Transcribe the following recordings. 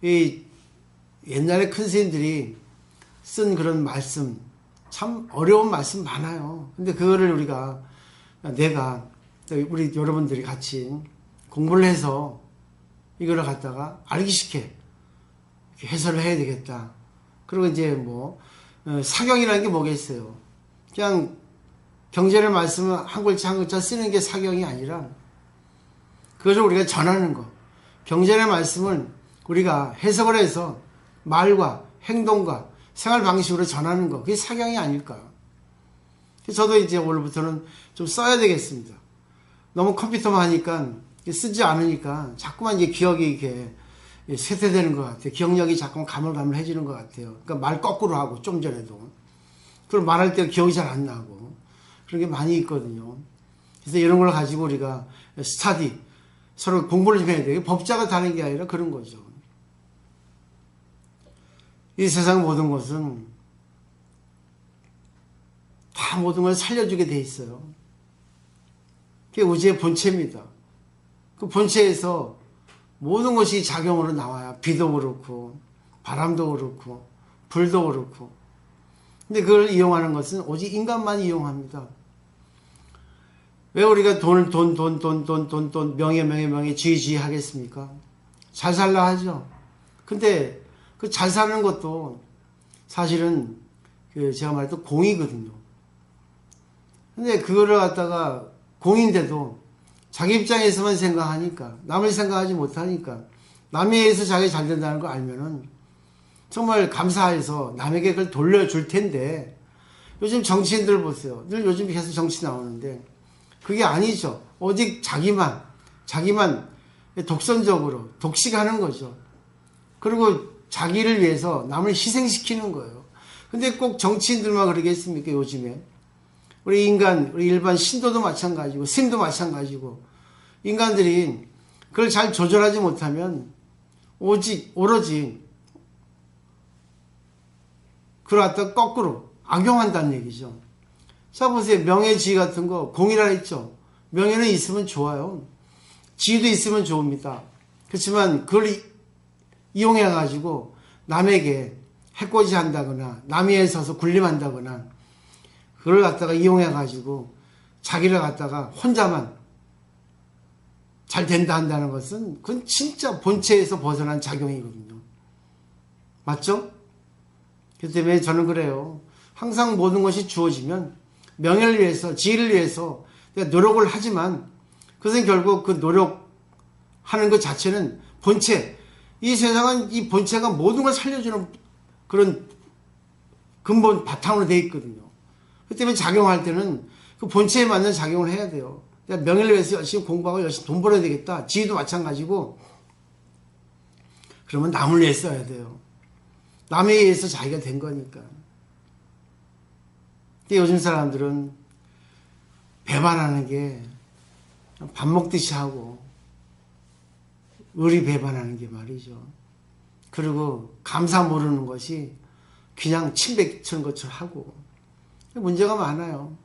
이 옛날에 큰 스님들이 쓴 그런 말씀, 참 어려운 말씀 많아요. 근데 그거를 내가 우리 여러분들이 같이 공부를 해서 이거를 갖다가 알기 쉽게 해설을 해야 되겠다. 그리고 이제 사경이라는 게 뭐겠어요. 그냥 경전의 말씀을 한 글자 한 글자 쓰는 게 사경이 아니라 그것을 우리가 전하는 거. 경전의 말씀을 우리가 해석을 해서 말과 행동과 생활 방식으로 전하는 거. 그게 사경이 아닐까. 저도 이제 오늘부터는 좀 써야 되겠습니다. 너무 컴퓨터만 하니까 쓰지 않으니까 자꾸만 이제 기억이 이렇게 쇠퇴되는 것 같아요. 기억력이 자꾸만 가물가물해지는 것 같아요. 그러니까 말 거꾸로 하고 좀 전에도. 그리고 말할 때 기억이 잘 안 나고 그런 게 많이 있거든요. 그래서 이런 걸 가지고 우리가 스터디 서로 공부를 좀 해야 돼요. 법자가 다른 게 아니라 그런 거죠. 이 세상 모든 것은 다 모든 걸 살려주게 돼 있어요. 그게 우주의 본체입니다. 그 본체에서 모든 것이 작용으로 나와요. 비도 그렇고 바람도 그렇고 불도 그렇고. 근데 그걸 이용하는 것은 오직 인간만 이용합니다. 왜 우리가 돈, 명예, 쥐 하겠습니까? 잘 살라 하죠. 근데 그 잘 사는 것도 사실은 제가 말했던 공이거든요. 근데 그거를 갖다가 공인데도 자기 입장에서만 생각하니까, 남을 생각하지 못하니까, 남에 의해서 자기가 잘 된다는 거 알면은 정말 감사해서 남에게 그걸 돌려줄 텐데, 요즘 정치인들 보세요. 늘 요즘 계속 정치 나오는데, 그게 아니죠. 오직 자기만 독선적으로 독식하는 거죠. 그리고 자기를 위해서 남을 희생시키는 거예요. 근데 꼭 정치인들만 그러겠습니까, 요즘에? 우리 일반 신도도 마찬가지고, 스님도 마찬가지고, 인간들이 그걸 잘 조절하지 못하면, 오로지, 그걸 갖다 거꾸로 악용한다는 얘기죠. 자, 보세요. 명예, 지위 같은 거, 공이라 했죠. 명예는 있으면 좋아요. 지위도 있으면 좋습니다. 그렇지만, 그걸 이용해가지고, 남에게 해코지 한다거나, 남에 의해서 군림한다거나, 그걸 갖다가 이용해가지고 자기를 갖다가 혼자만 잘 된다 한다는 것은 그건 진짜 본체에서 벗어난 작용이거든요. 맞죠? 그렇기 때문에 저는 그래요. 항상 모든 것이 주어지면 명예를 위해서, 지위를 위해서 내가 노력을 하지만 그것은 결국 그 노력하는 것 자체는 본체, 이 세상은 이 본체가 모든 걸 살려주는 그런 근본 바탕으로 되어 있거든요. 그 때문에 작용할 때는 그 본체에 맞는 작용을 해야 돼요. 명예를 위해서 열심히 공부하고 열심히 돈 벌어야 되겠다. 지위도 마찬가지고. 그러면 남을 위해 써야 돼요. 남에 의해서 자기가 된 거니까. 근데 요즘 사람들은 배반하는 게 밥 먹듯이 하고 의리 배반하는 게 말이죠. 그리고 감사 모르는 것이 그냥 침뱉는 것처럼 하고 문제가 많아요.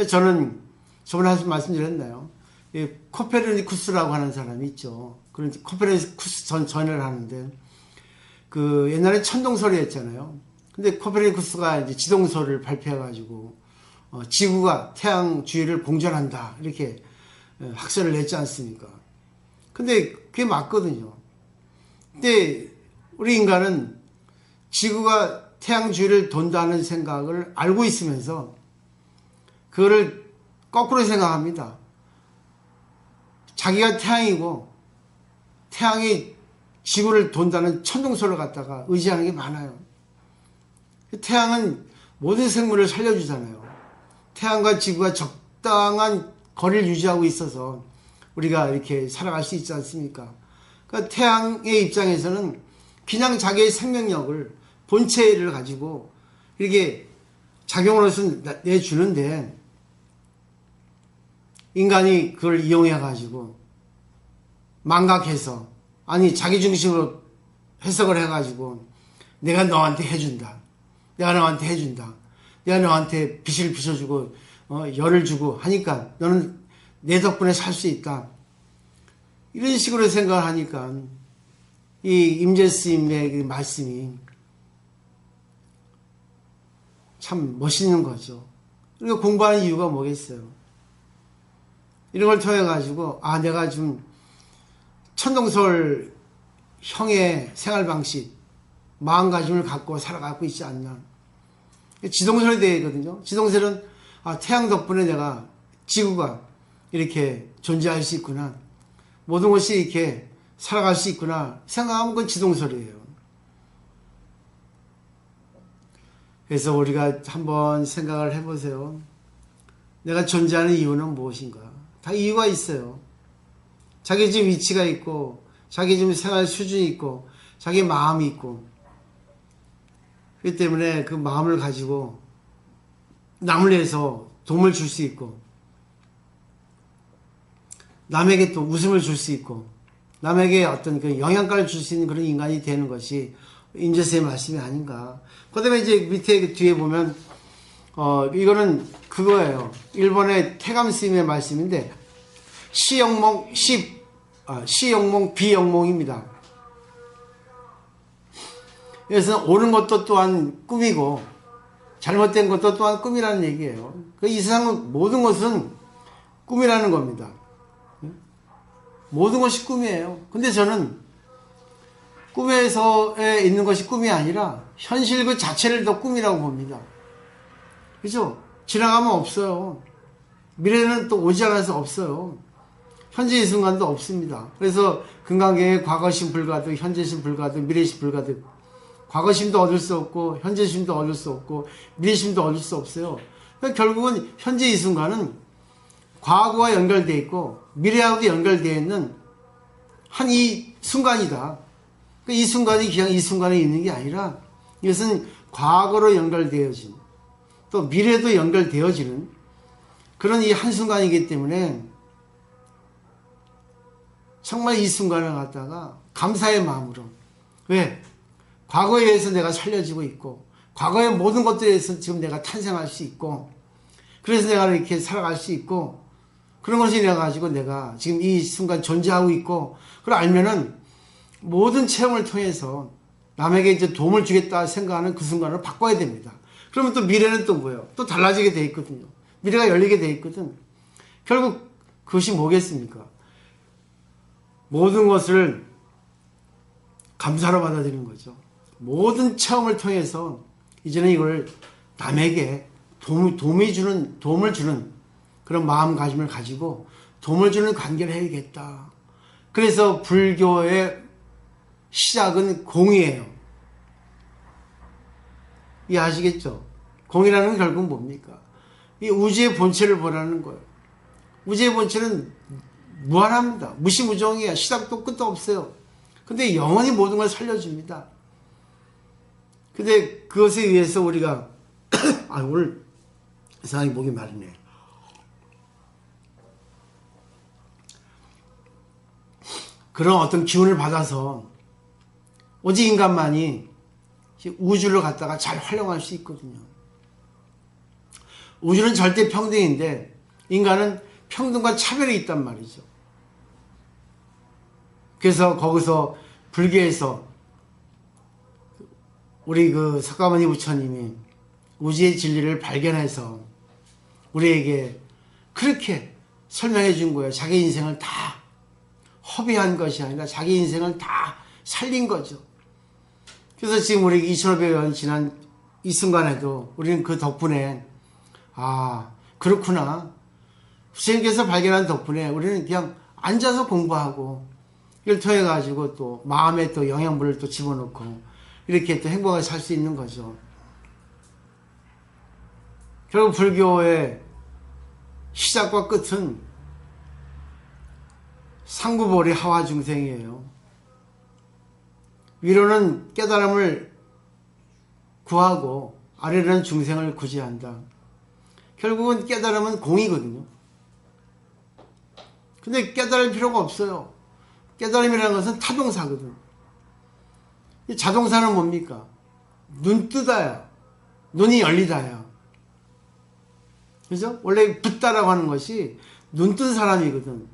저는 저번에 한 말씀드렸나요? 코페르니쿠스라고 하는 사람이 있죠. 그런 코페르니쿠스 전을 하는데 그 옛날에 천동설이었잖아요. 근데 코페르니쿠스가 이제 지동설을 발표해가지고 지구가 태양 주위를 공전한다 이렇게 학설을 냈지 않습니까? 근데 그게 맞거든요. 근데 우리 인간은 지구가 태양 주위를 돈다는 생각을 알고 있으면서 그거를 거꾸로 생각합니다. 자기가 태양이고 태양이 지구를 돈다는 천동설을 갖다가 의지하는 게 많아요. 태양은 모든 생물을 살려주잖아요. 태양과 지구가 적당한 거리를 유지하고 있어서 우리가 이렇게 살아갈 수 있지 않습니까? 그러니까 태양의 입장에서는 그냥 자기의 생명력을 본체를 가지고 이렇게 작용으로서 내주는데 인간이 그걸 이용해가지고 망각해서 아니 자기 중심으로 해석을 해가지고 내가 너한테 해준다. 내가 너한테 해준다. 내가 너한테 빛을 비춰주고 열을 주고 하니까 너는 내 덕분에 살 수 있다. 이런 식으로 생각을 하니까 이 임재 스님의 그 말씀이 참 멋있는 거죠. 우리가 공부하는 이유가 뭐겠어요? 이런 걸 통해 가지고 내가 좀 천동설 형의 생활 방식, 마음가짐을 갖고 살아가고 있지 않나. 지동설에 대해거든요. 지동설은 태양 덕분에 내가 지구가 이렇게 존재할 수 있구나. 모든 것이 이렇게 살아갈 수 있구나 생각하면 그건 지동설이에요. 그래서 우리가 한번 생각을 해보세요. 내가 존재하는 이유는 무엇인가? 다 이유가 있어요. 자기 지금 위치가 있고, 자기 지금 생활 수준이 있고, 자기 마음이 있고. 그렇기 때문에 그 마음을 가지고 남을 위해서 도움을 줄 수 있고, 남에게 또 웃음을 줄 수 있고, 남에게 어떤 그 영향가를 줄 수 있는 그런 인간이 되는 것이 임재스의 말씀이 아닌가. 그 다음에 이제 밑에 뒤에 보면, 이거는 그거예요. 일본의 태감 스님의 말씀인데, 시영몽, 비영몽입니다. 그래서 옳은 것도 또한 꿈이고, 잘못된 것도 또한 꿈이라는 얘기예요. 이 세상 모든 것은 꿈이라는 겁니다. 모든 것이 꿈이에요. 근데 저는 꿈에서에 있는 것이 꿈이 아니라 현실 그 자체를 더 꿈이라고 봅니다. 그죠? 지나가면 없어요. 미래는 또 오지 않아서 없어요. 현재 이 순간도 없습니다. 그래서 금강경에 과거심 불가득, 현재심 불가득, 미래심 불가득. 과거심도 얻을 수 없고, 현재심도 얻을 수 없고, 미래심도 얻을 수 없어요. 그러니까 결국은 현재 이 순간은 과거와 연결되어 있고, 미래하고도 연결되어 있는 한 이 순간이다. 이 순간이 그냥 이 순간에 있는 게 아니라 이것은 과거로 연결되어진, 또 미래도 연결되어지는 그런 이 한순간이기 때문에 정말 이 순간을 갖다가 감사의 마음으로, 왜? 과거에 의해서 내가 살려지고 있고, 과거의 모든 것들에 의해서 지금 내가 탄생할 수 있고, 그래서 내가 이렇게 살아갈 수 있고, 그런 것이 내가지고 내가 지금 이 순간 존재하고 있고, 그걸 알면은 모든 체험을 통해서 남에게 이제 도움을 주겠다 생각하는 그 순간을 바꿔야 됩니다. 그러면 또 미래는 또 뭐예요? 또 달라지게 돼 있거든요. 미래가 열리게 돼 있거든. 결국 그것이 뭐겠습니까? 모든 것을 감사로 받아들이는 거죠. 모든 체험을 통해서 이제는 이걸 남에게 도움을 주는 그런 마음가짐을 가지고 도움을 주는 관계를 해야겠다. 그래서 불교의 시작은 공이에요. 이해하시겠죠? 공이라는 건 결국 뭡니까? 이 우주의 본체를 보라는 거예요. 우주의 본체는 무한합니다. 무시무정이야. 시작도 끝도 없어요. 근데 영원히 모든 걸 살려줍니다. 근데 그것에 의해서 우리가 오늘 이상하게 목이 마르네. 그런 어떤 기운을 받아서 오직 인간만이 우주를 갖다가 잘 활용할 수 있거든요. 우주는 절대 평등인데 인간은 평등과 차별이 있단 말이죠. 그래서 거기서 불교에서 우리 그 석가모니 부처님이 우주의 진리를 발견해서 우리에게 그렇게 설명해 준 거예요. 자기 인생을 다 허비한 것이 아니라 자기 인생을 다 살린 거죠. 그래서 지금 우리 2500년 지난 이 순간에도 우리는 그 덕분에 그렇구나. 부처님께서 발견한 덕분에 우리는 그냥 앉아서 공부하고 이걸 통해 가지고 또 마음에 또 영양분을 또 집어넣고 이렇게 또 행복하게 살 수 있는 거죠. 결국 불교의 시작과 끝은 상구보리 하화 중생이에요. 위로는 깨달음을 구하고 아래로는 중생을 구제한다. 결국은 깨달음은 공이거든요. 근데 깨달을 필요가 없어요. 깨달음이라는 것은 타동사거든. 이 자동사는 뭡니까? 눈 뜨다야. 눈이 열리다야. 그죠? 원래 붓다라고 하는 것이 눈 뜬 사람이거든.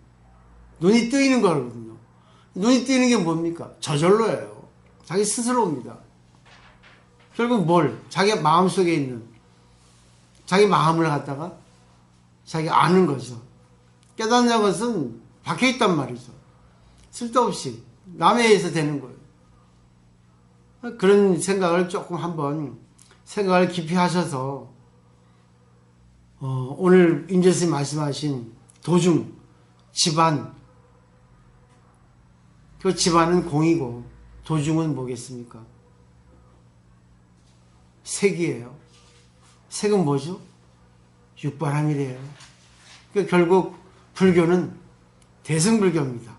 눈이 뜨이는 거거든요. 눈이 띄는 게 뭡니까? 저절로예요. 자기 스스로입니다. 결국 뭘? 자기 마음속에 있는 자기 마음을 갖다가 자기가 아는 거죠. 깨닫는 것은 박혀있단 말이죠. 쓸데없이 남에 의해서 되는 거예요. 그런 생각을 조금 한번 생각을 깊이 하셔서 오늘 임재스님 말씀하신 도중, 집안, 그 집안은 공이고 도중은 뭐겠습니까? 색이에요. 색은 뭐죠? 육바람이래요. 그러니까 결국 불교는 대승불교입니다.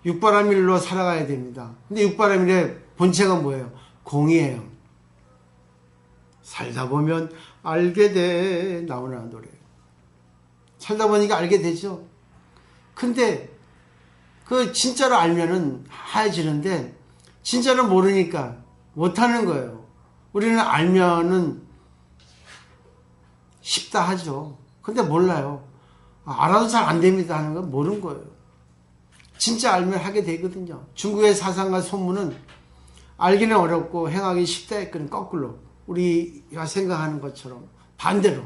육바람일로 살아가야 됩니다. 근데 육바람일의 본체가 뭐예요? 공이에요. 살다 보면 알게 돼 나오나 노래. 살다 보니까 알게 되죠. 근데 그 진짜로 알면은 하얘지는데 진짜로 모르니까 못하는 거예요. 우리는 알면은 쉽다 하죠. 근데 몰라요. 알아도 잘 안 됩니다 하는 건 모르는 거예요. 진짜 알면 하게 되거든요. 중국의 사상과 소문은 알기는 어렵고 행하기 쉽다 했거든. 거꾸로 우리가 생각하는 것처럼 반대로.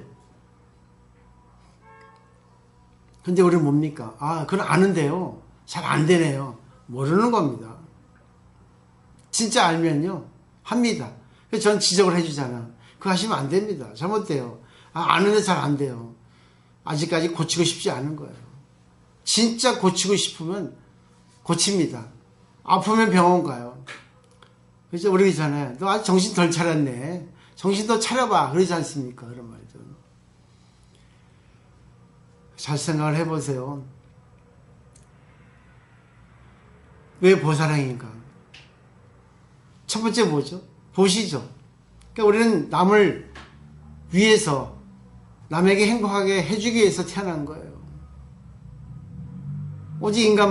근데 우리는 뭡니까? 그건 아는데요 잘 안 되네요. 모르는 겁니다. 진짜 알면요 합니다. 그래서 전 지적을 해주잖아. 그거 하시면 안 됩니다. 잘못돼요. 아는데 잘 안 돼요. 아직까지 고치고 싶지 않은 거예요. 진짜 고치고 싶으면 고칩니다. 아프면 병원 가요. 그래서 우리 그러잖아요. 너 아직 정신 덜 차렸네. 정신 더 차려봐. 그러지 않습니까? 그런 말이죠. 잘 생각을 해보세요. 왜 보살행인가? 첫 번째 뭐죠? 보시죠. 그러니까 우리는 남을 위해서 남에게 행복하게 해주기 위해서 태어난 거예요. 오직 인간